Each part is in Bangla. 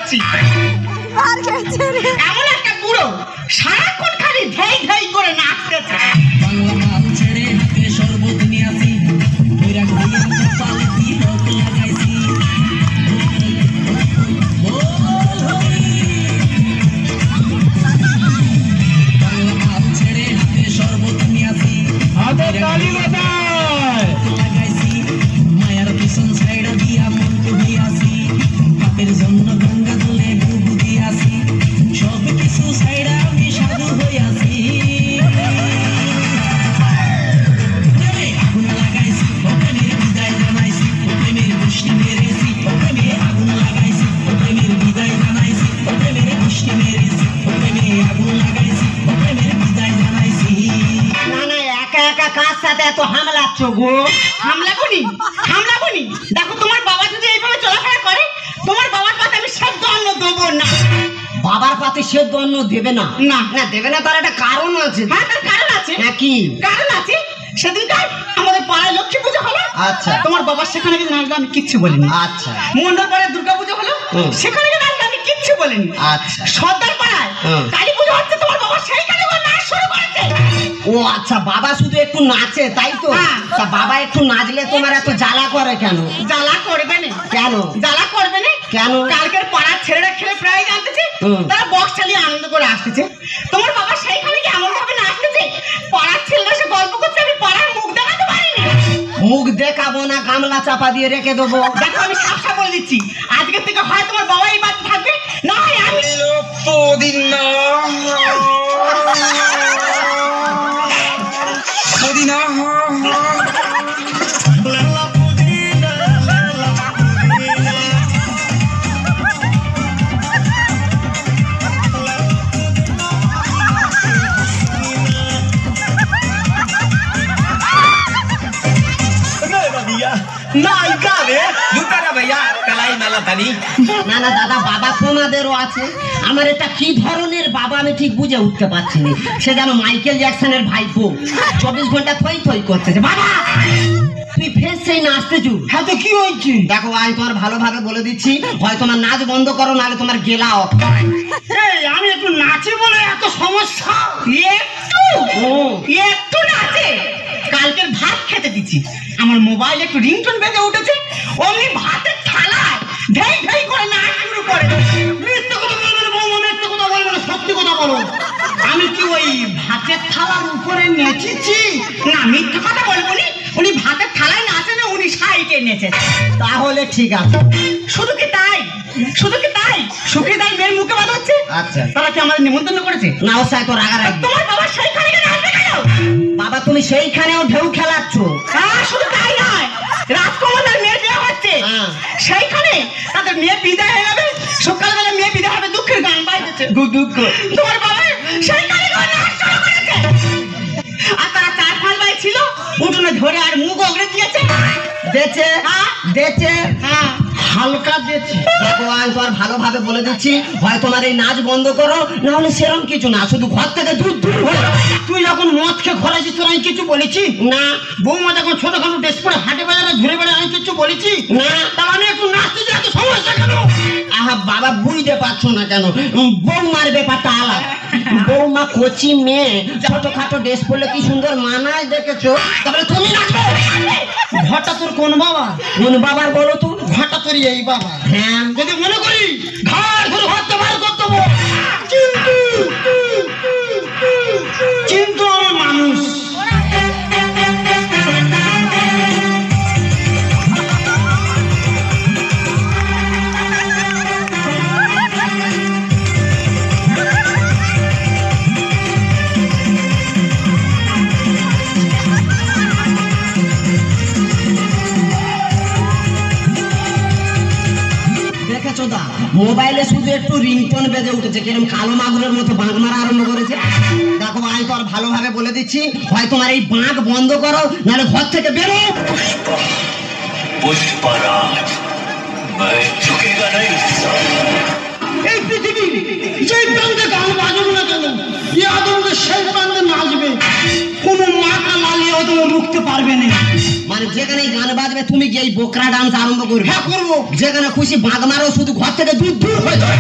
করছি। এমন একটা বুড়ো সারাক্ষণ খালি ধেই ধেই করে নাচতেছে। মায়ার পিছন সাইডা দিয়া মন করি আসি, বাপের জন্য গঙ্গা জলে ডুবু দিয়াছি, সব কিছু সাইডা আমি সাধু হইয়াছি। আগুন লাগাইছি প্রেমের বিদায় জানাইছি, প্রেমের গোষ্ঠী মেরেছি, প্রেমে আগুন লাগাইছি, প্রেমের বিদায় জানাইছি, প্রেমের গোষ্ঠী মেরেছি, প্রেমে আগুন লাগাইছি, প্রেমের বিদায় জানাইছি। না না, একা একা কার সাথে এত হামলাচ্ছ গো? হামলাবনি হামলাবনি। দেখো তোমার বাবা যদি এইভাবে চলাফেরা করে, তোমার বাবার পাতে আমি সেদ্ধ অন্ন দেবো না। বাবার পাতে সেদ্ধ অন্ন দেবে না? না না দেবে না, তার একটা কারণ আছে। হ্যাঁ, তার কারণ আছে। হ্যাঁ, কি কারণ আছে? সেদিনকার আমাদের পাড়ায় লক্ষ্মী পুজো হলো। আচ্ছা। তোমার বাবার সেখানে গিয়ে নাচলো, আমি কিচ্ছু বলিনি। আচ্ছা। মন্ডল পাড়ায় দুর্গা পুজো হলো, সেখানে গিয়ে নাচলো, আমি কিচ্ছু বলিনি। আচ্ছা। সর্দার পাড়ায় কালী পুজো হচ্ছে, তোমার বাবা সেইখানে গিয়ে নাচ শুরু করেছে। ও আচ্ছা, বাবা শুধু একটু নাচে তাই তো? হ্যাঁ। তা বাবা একটু নাচলে তোমার এত জ্বালা করে কেন? জ্বালা করবে না। কেন জ্বালা করবে না? কেন? কালকের পাড়ার ছেলেরা খেলে প্রায় জানতেছে, তারা বক্স চালিয়ে আনন্দ করে আসতেছে। তোমার বাবা সেইখানে কি এমন ভাবে নাচতেছে, পাড়ার ছেলেরা সে গল্প করছে, আমি পাড়ার মুখ দেখাতে পারিনি। মুখ দেখাবো না, গামলা চাপা দিয়ে রেখে দেবো। দেখো আমি সাফ বলে দিচ্ছি, আজকের থেকে হয় তোমার বাবা এই বাড়িতে থাকবে, না হয় আমি। না না দাদা, বাবা তোমাদেরও আছে। আমার এটা কি ধরনের বাবা আমি ঠিক বুঝে উঠতে পারছি না। সে যেন মাইকেল জ্যাকসনের ভাইপো, 24 ঘন্টা থই থই করতেছে। বাবা তুই ফের সেই নাচতেছু? হ্যাঁ, তো কি হয়েছে? দেখো আমি তোমার ভালোভাবে বলে দিচ্ছি, হয় তোমার নাচ বন্ধ করো, নাহলে তোমার গেলা অফ। এই আমি একটু নাচি বলে এত সমস্যা? একটু নাচে। কালকের ভাত খেতে দিচ্ছি, আমার মোবাইল একটু রিংটোন বেজে উঠেছে, অমনি ভাতের থালায় ঢেই ঢেই করে নাচ শুরু করে। মিথ্যে কথা বলবে না বৌমা, মিথ্যে কথা বলবে না, সত্যি কথা বলো। আমি কি ওই ভাতের থালার উপরে নেচেছি? না, মিথ্যে কথা বলবো নি। উনি ভাতের থালায় নাচে না, উনি সাইডে নেচেছে। তাহলে ঠিক আছে। শুধু কি তাই? শুধু কি তাই? সুখী তাই মেয়ের মুখে বাদ হচ্ছে। আচ্ছা। তারা কি আমাদের নিমন্ত্রণ করেছে? না, ও সাই তো রাগারাগি। তোমার বাবা সেইখানে গিয়ে নাচবে কেন? বাবা তুমি সেইখানেও ঢেউ খেলাচ্ছ? হ্যাঁ, শুধু তাই নয়, রাজকুমার মেয়ের বিয়ে হচ্ছে, সেইখানে তাদের মেয়ে বিদায় হয়ে যাবে। সকালবেলা মেয়ে বিদায় হবে, দুঃখের গান বাইতেছে। তোমার বাবা সেইখানে গিয়ে নাচ শুরু করেছে। আর তারা 4-5 ভাই ছিল, উঠোনে ধরে আর মুখ ওগড়ে দিয়েছে। দেছে দেছে হ্যাঁ, হালকা দেছে। দেখো আমি তোমার ভালোভাবে বলে দিচ্ছি, হয় তোমার এই নাচ বন্ধ করো, না হলে সেরকম কিছু না, শুধু ঘর থেকে দূর দূর হয়ে যাও। তুই যখন মদ খেয়ে ঘরেছিস, তোর আমি কিছু বলেছি না। বৌমা যখন ছোটখাটো ড্রেস পরে হাটে বাজারে ঘুরে বেড়ে, আমি কিছু বলেছি না। তাহলে আমি একটু নাচতে যাই, এত সমস্যা কেন? আহা বাবা, বুঝতে পারছো না কেন? বৌমার ব্যাপারটা আলাদা। বৌমা কচি মেয়ে, ছোটখাটো ড্রেস পরলে কি সুন্দর মানায়, দেখেছো? তারপরে তুমি নাচো। ঘরটা তোর কোন বাবা? কোন বাবার বলো তো? ঘরটা তোর এই বাবা। হ্যাঁ। যদি মনে করি ঘর ধরে ঘরটা বার করতে হবে, কিন্তু আমার মানুষ। মোবাইলে শুধু একটু রিংটোন বেজে উঠেছে, কিরকম কালো মাগুরের মতো বাঁক মারা আরম্ভ করেছে। দেখো আমি তো আর ভালোভাবে বলে দিচ্ছি, হয় তোমার এই বাঁক বন্ধ করো, নাহলে ঘর থেকে বেরো। पुष्पराज मैं झुकेगा नहीं। এই পৃথিবী যেই প্রান্তে গান বাজবে না কেন, এই আদমকে সেই প্রান্তে নাচবে। কোনো মাকা লালিয়ে হয়তো রুখতে পারবে না। মানে যেখানে গান বাজবে তুমি গিয়ে এই বোকরা ডান্স আরম্ভ করবে? হ্যাঁ, করবো। যেখানে খুশি বাঁক মারো, শুধু ঘর থেকে দূর দূর হয়ে যাবে।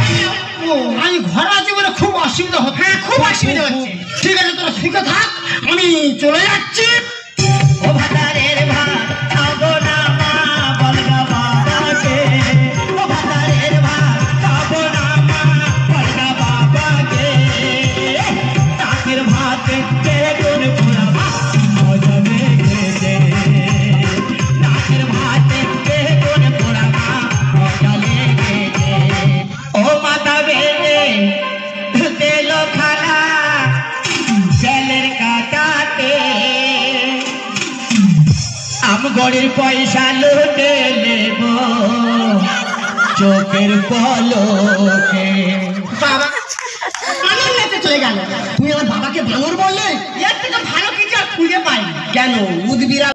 অসুবিধা হচ্ছে, হ্যাঁ খুব অসুবিধা হচ্ছে। ঠিক আছে তোরা শিখে থাক, আমি চলে যাচ্ছি। ও ভাতারের ভাত খাবো না মা বলগা বাবাকে, ও ভাতারের ভাত খাবো না মা বলগা বাবাকে, টাকের ভাতে কে কোন পোড়া ভাত মজা লেগেছে, টাকের ভাতে কে কোন পোড়া ভাত মজা লেগেছে। ও মাতা বেলে তেল খানা জলের কাটাতে আমগড়ের পয়সা লুটে নেব চোখের পলকে। বাবা আনন্দে চলে গেল। তুমি আমার বাবাকে ভাঙর বললে? এর থেকে ভালো কিছু আর খুঁজে পাইনি। কেন উদবিরা